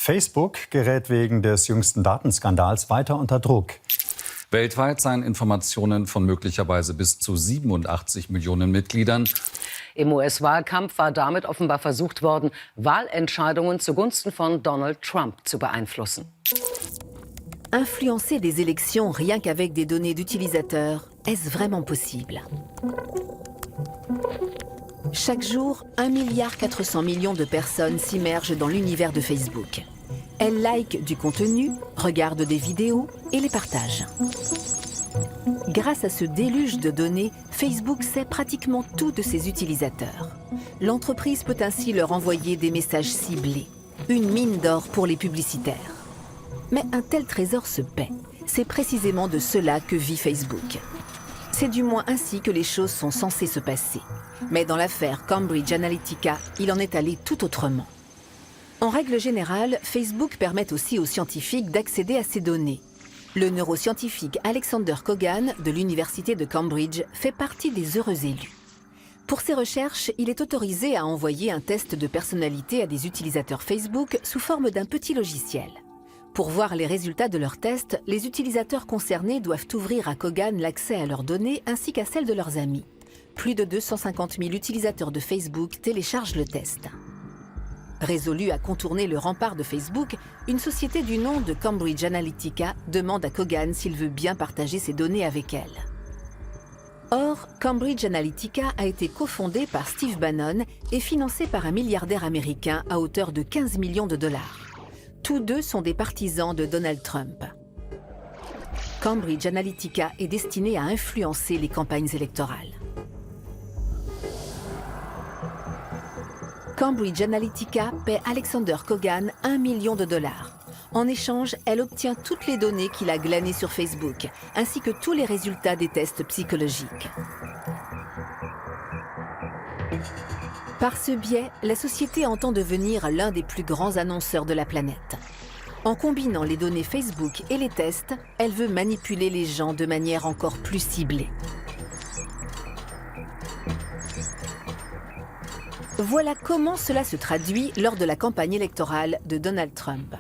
Facebook gerät wegen des jüngsten Datenskandals weiter unter Druck. Weltweit seien Informationen von möglicherweise bis zu 87 Millionen Mitgliedern. Im US-Wahlkampf war damit offenbar versucht worden, Wahlentscheidungen zugunsten von Donald Trump zu beeinflussen. Influencer des élections rien qu'avec des données d'utilisateurs, est-ce vraiment possible? Chaque jour, 1,4 milliard de personnes s'immergent dans l'univers de Facebook. Elles likent du contenu, regardent des vidéos et les partagent. Grâce à ce déluge de données, Facebook sait pratiquement tout de ses utilisateurs. L'entreprise peut ainsi leur envoyer des messages ciblés, une mine d'or pour les publicitaires. Mais un tel trésor se paie. C'est précisément de cela que vit Facebook. C'est du moins ainsi que les choses sont censées se passer. Mais dans l'affaire Cambridge Analytica, il en est allé tout autrement. En règle générale, Facebook permet aussi aux scientifiques d'accéder à ces données. Le neuroscientifique Alexander Kogan de l'université de Cambridge fait partie des heureux élus. Pour ses recherches, il est autorisé à envoyer un test de personnalité à des utilisateurs Facebook sous forme d'un petit logiciel. Pour voir les résultats de leur test, les utilisateurs concernés doivent ouvrir à Kogan l'accès à leurs données ainsi qu'à celles de leurs amis. Plus de 250 000 utilisateurs de Facebook téléchargent le test. Résolue à contourner le rempart de Facebook, une société du nom de Cambridge Analytica demande à Kogan s'il veut bien partager ses données avec elle. Or, Cambridge Analytica a été cofondée par Steve Bannon et financée par un milliardaire américain à hauteur de 15 millions de dollars. Tous deux sont des partisans de Donald Trump. Cambridge Analytica est destinée à influencer les campagnes électorales. Cambridge Analytica paie Alexander Kogan 1 million de dollars. En échange, elle obtient toutes les données qu'il a glanées sur Facebook, ainsi que tous les résultats des tests psychologiques. Par ce biais, la société entend devenir l'un des plus grands annonceurs de la planète. En combinant les données Facebook et les tests, elle veut manipuler les gens de manière encore plus ciblée. Voilà comment cela se traduit lors de la campagne électorale de Donald Trump.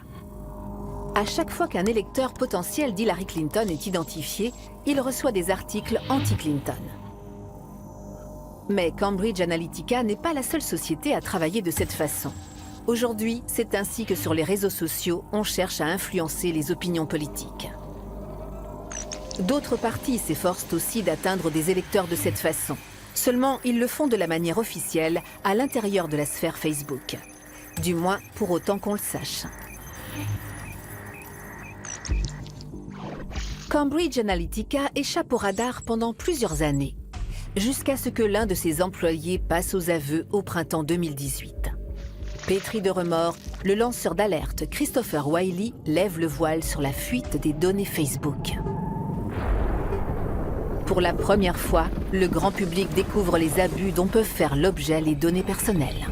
À chaque fois qu'un électeur potentiel d'Hillary Clinton est identifié, il reçoit des articles anti-Clinton. Mais Cambridge Analytica n'est pas la seule société à travailler de cette façon. Aujourd'hui, c'est ainsi que sur les réseaux sociaux, on cherche à influencer les opinions politiques. D'autres partis s'efforcent aussi d'atteindre des électeurs de cette façon. Seulement, ils le font de la manière officielle, à l'intérieur de la sphère Facebook. Du moins, pour autant qu'on le sache. Cambridge Analytica échappe au radar pendant plusieurs années, jusqu'à ce que l'un de ses employés passe aux aveux au printemps 2018. Pétri de remords, le lanceur d'alerte Christopher Wylie lève le voile sur la fuite des données Facebook. Pour la première fois, le grand public découvre les abus dont peuvent faire l'objet les données personnelles.